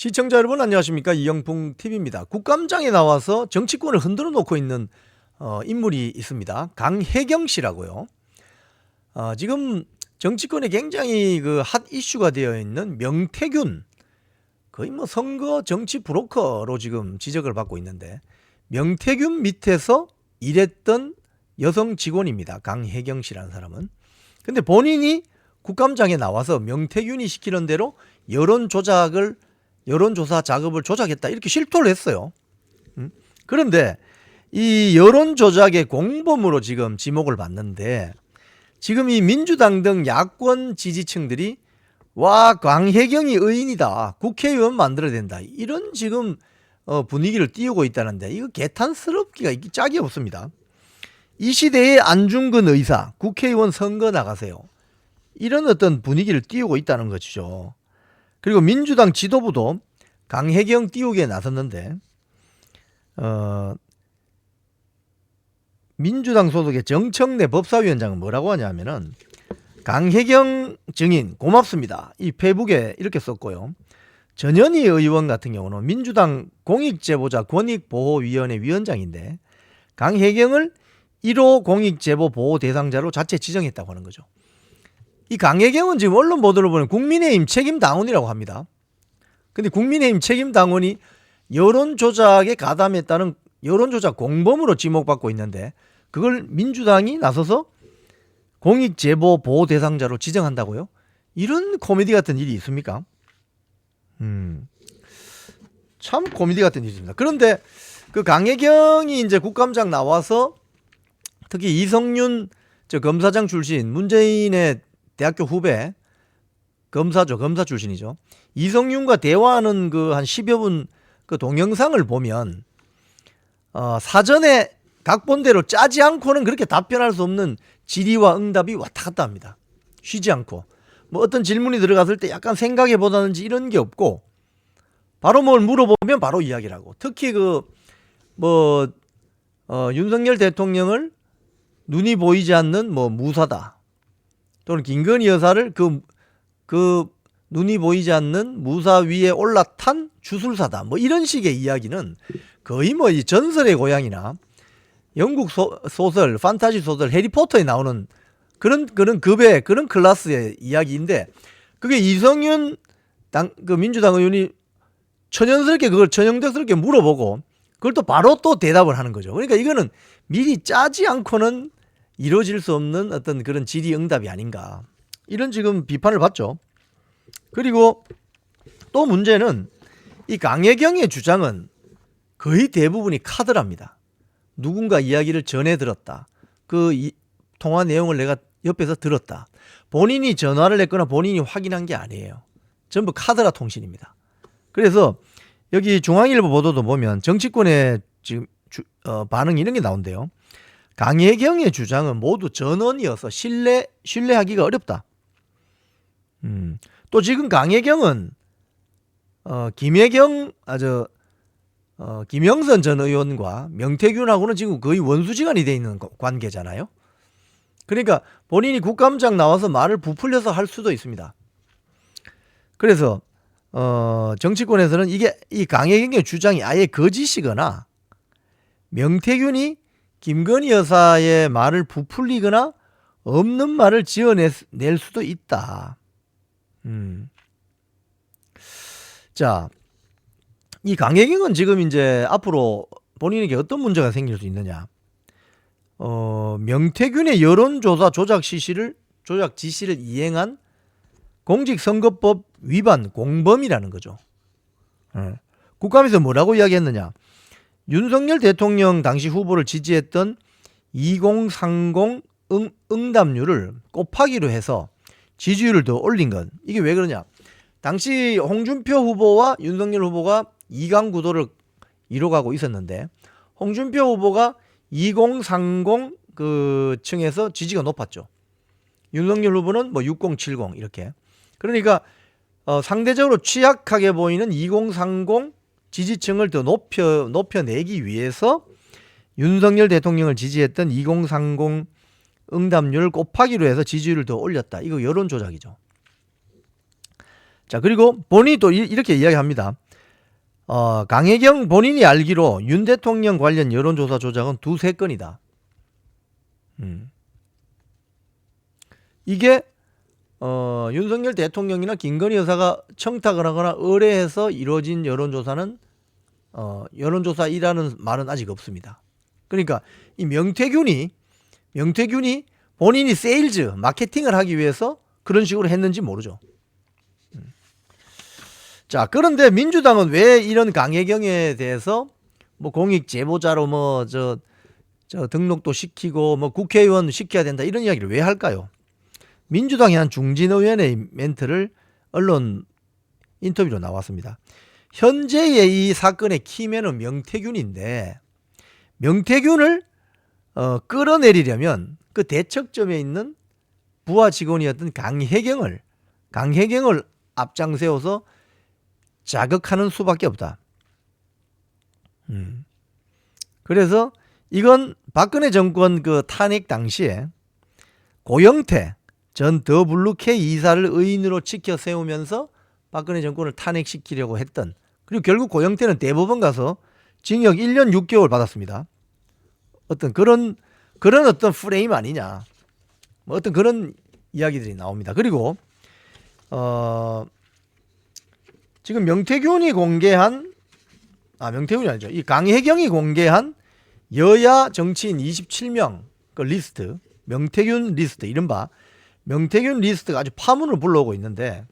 시청자 여러분 안녕하십니까. 이영풍 TV입니다. 국감장에 나와서 정치권을 흔들어 놓고 있는 인물이 있습니다. 강혜경 씨라고요. 지금 정치권에 굉장히 그 핫 이슈가 되어 있는 명태균, 거의 뭐 선거 정치 브로커로 지금 지적을 받고 있는데, 명태균 밑에서 일했던 여성 직원입니다. 강혜경 씨라는 사람은. 근데 본인이 국감장에 나와서 명태균이 시키는 대로 여론조사 작업을 조작했다, 이렇게 실토를 했어요. 그런데 이 여론조작의 공범으로 지금 지목을 받는데, 지금 이 민주당 등 야권 지지층들이 와, 강혜경이 의인이다, 국회의원 만들어야 된다, 이런 지금 분위기를 띄우고 있다는데, 이거 개탄스럽기가 짝이 없습니다. 이 시대의 안중근 의사 국회의원 선거 나가세요, 이런 어떤 분위기를 띄우고 있다는 것이죠. 그리고 민주당 지도부도 강혜경 띄우기에 나섰는데, 민주당 소속의 정청래 법사위원장은 뭐라고 하냐면은, 강혜경 증인 고맙습니다, 이 페이북에 이렇게 썼고요. 전현희 의원 같은 경우는 민주당 공익제보자 권익보호위원회 위원장인데, 강혜경을 1호 공익제보 보호 대상자로 자체 지정했다고 하는 거죠. 이 강혜경은 지금 언론 보도를 보면 국민의힘 책임당원이라고 합니다. 근데 국민의힘 책임당원이 여론조작에 가담했다는 여론조작 공범으로 지목받고 있는데, 그걸 민주당이 나서서 공익제보 보호 대상자로 지정한다고요? 이런 코미디 같은 일이 있습니까? 참 코미디 같은 일입니다. 그런데 그 강혜경이 이제 국감장 나와서 특히 이성윤 검사장 출신, 문재인의 대학교 후배 검사죠. 검사 출신이죠. 이성윤과 대화하는 그 한 10여 분 그 동영상을 보면 사전에 각본대로 짜지 않고는 그렇게 답변할 수 없는 질의와 응답이 왔다 갔다 합니다. 쉬지 않고. 뭐 어떤 질문이 들어갔을 때 약간 생각해 보다든지 이런 게 없고, 바로 뭘 물어보면 바로 이야기를 하고, 특히 윤석열 대통령을 눈이 보이지 않는 무사다, 또는 김건희 여사를 그 눈이 보이지 않는 무사 위에 올라탄 주술사다, 이런 식의 이야기는 거의 이 전설의 고향이나 영국 소설, 판타지 소설 해리포터에 나오는 그런 급의 그런 클래스의 이야기인데, 그게 이성윤 민주당 의원이 천연덕스럽게 물어보고 그걸 또 바로 또 대답을 하는 거죠. 그러니까 이거는 미리 짜지 않고는 이루어질 수 없는 어떤 그런 질의응답이 아닌가, 이런 지금 비판을 받죠. 그리고 또 문제는 이 강혜경의 주장은 거의 대부분이 카더라입니다. 누군가 이야기를 전해 들었다, 통화 내용을 내가 옆에서 들었다, 본인이 전화를 했거나 본인이 확인한 게 아니에요. 전부 카더라 통신입니다. 그래서 여기 중앙일보 보도도 보면 정치권의 지금 반응 이런 게 나온대요. 강혜경의 주장은 모두 전언이어서 신뢰하기가 어렵다. 또 지금 강혜경은 김영선 전 의원과 명태균하고는 지금 거의 원수지간이 돼 있는 관계잖아요. 그러니까 본인이 국감장 나와서 말을 부풀려서 할 수도 있습니다. 그래서 정치권에서는 이 강혜경의 주장이 아예 거짓이거나 명태균이 김건희 여사의 말을 부풀리거나 없는 말을 지어낼 수도 있다. 자, 이 강혜경은 지금 이제 앞으로 본인에게 어떤 문제가 생길 수 있느냐? 명태균의 여론조사 조작 지시를 이행한 공직선거법 위반 공범이라는 거죠. 국감에서 뭐라고 이야기했느냐? 윤석열 대통령 당시 후보를 지지했던 2030 응답률을 곱하기로 해서 지지율을 더 올린 건, 이게 왜 그러냐? 당시 홍준표 후보와 윤석열 후보가 2강 구도를 이뤄가고 있었는데, 홍준표 후보가 2030 그 층에서 지지가 높았죠. 윤석열 후보는 60, 70 이렇게. 그러니까 상대적으로 취약하게 보이는 2030 지지층을 더 높여내기 위해서 윤석열 대통령을 지지했던 2030 응답률을 곱하기로 해서 지지율을 더 올렸다. 이거 여론조작이죠. 자, 그리고 본인이 또 이렇게 이야기합니다. 강혜경 본인이 알기로 윤 대통령 관련 여론조사 조작은 2-3건이다. 이게 윤석열 대통령이나 김건희 여사가 청탁을 하거나 의뢰해서 이루어진 여론조사는 여론조사이라는 말은 아직 없습니다. 그러니까 이 명태균이 본인이 세일즈 마케팅을 하기 위해서 그런 식으로 했는지 모르죠. 자, 그런데 민주당은 왜 이런 강혜경에 대해서 뭐 공익 제보자로 뭐 저 등록도 시키고 뭐 국회의원 시켜야 된다 이런 이야기를 왜 할까요? 민주당의 한 중진 의원의 멘트를 언론 인터뷰로 나왔습니다. 현재의 이 사건의 키맨은 명태균인데 명태균을 끌어내리려면 그 대척점에 있는 부하 직원이었던 강혜경을 앞장세워서 자극하는 수밖에 없다. 그래서 이건 박근혜 정권 그 탄핵 당시에 고영태 전 더블루K 이사를 의인으로 지켜 세우면서 박근혜 정권을 탄핵시키려고 했던, 그리고 결국 고영태는 대법원 가서 징역 1년 6개월 받았습니다. 어떤 그런 어떤 프레임 아니냐, 뭐 어떤 그런 이야기들이 나옵니다. 그리고 지금 명태균이 아니죠. 이 강혜경이 공개한 여야 정치인 27명 그 리스트, 명태균 리스트, 이른바 명태균 리스트가 아주 파문을 불러오고 있는데,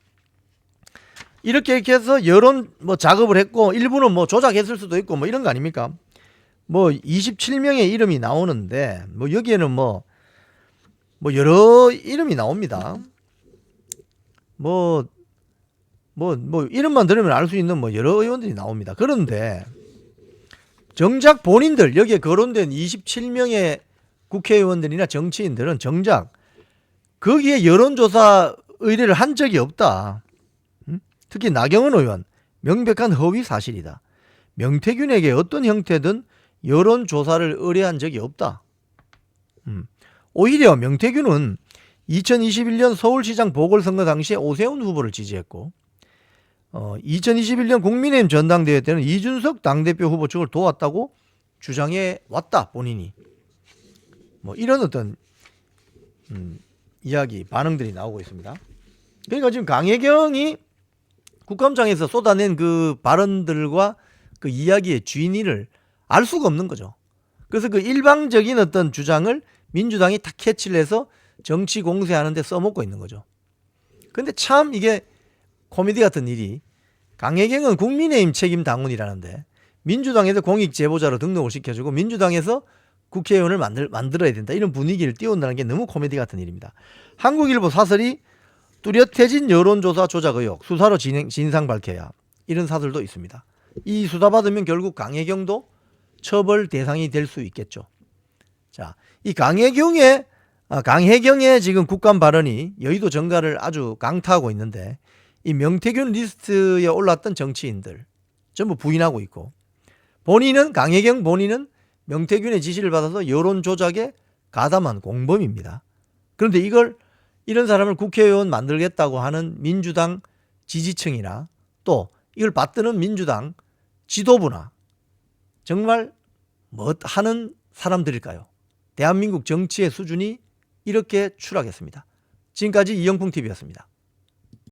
이렇게 해서 여론 뭐 작업을 했고 일부는 뭐 조작했을 수도 있고 뭐 이런 거 아닙니까? 뭐 27명의 이름이 나오는데 뭐 여기에는 뭐 여러 이름이 나옵니다. 뭐 이름만 들으면 알 수 있는 뭐 여러 의원들이 나옵니다. 그런데 정작 본인들 여기에 거론된 27명의 국회의원들이나 정치인들은 정작 거기에 여론조사 의뢰를 한 적이 없다. 특히 나경원 의원 명백한 허위 사실이다. 명태균에게 어떤 형태든 여론조사를 의뢰한 적이 없다. 오히려 명태균은 2021년 서울시장 보궐선거 당시에 오세훈 후보를 지지했고 2021년 국민의힘 전당대회 때는 이준석 당대표 후보 측을 도왔다고 주장해 왔다, 본인이. 뭐 이런 어떤 이야기, 반응들이 나오고 있습니다. 그러니까 지금 강혜경이 국감장에서 쏟아낸 그 발언들과 그 이야기의 주인을 알 수가 없는 거죠. 그래서 그 일방적인 어떤 주장을 민주당이 다 캐치를 해서 정치 공세하는 데 써먹고 있는 거죠. 근데 참 이게 코미디 같은 일이, 강혜경은 국민의힘 책임 당원이라는데 민주당에서 공익 제보자로 등록을 시켜주고 민주당에서 국회의원을 만들어야 된다, 이런 분위기를 띄운다는 게 너무 코미디 같은 일입니다. 한국일보 사설이 뚜렷해진 여론조사 조작 의혹, 수사로 진상 밝혀야, 이런 사설도 있습니다. 이 수사받으면 결국 강혜경도 처벌 대상이 될 수 있겠죠. 자, 이 강혜경의 지금 국감 발언이 여의도 정가를 아주 강타하고 있는데, 이 명태균 리스트에 올랐던 정치인들 전부 부인하고 있고, 강혜경 본인은 명태균의 지시를 받아서 여론 조작에 가담한 공범입니다. 그런데 이런 사람을 국회의원 만들겠다고 하는 민주당 지지층이나 또 이걸 받드는 민주당 지도부나 정말 뭐 하는 사람들일까요? 대한민국 정치의 수준이 이렇게 추락했습니다. 지금까지 이영풍TV였습니다.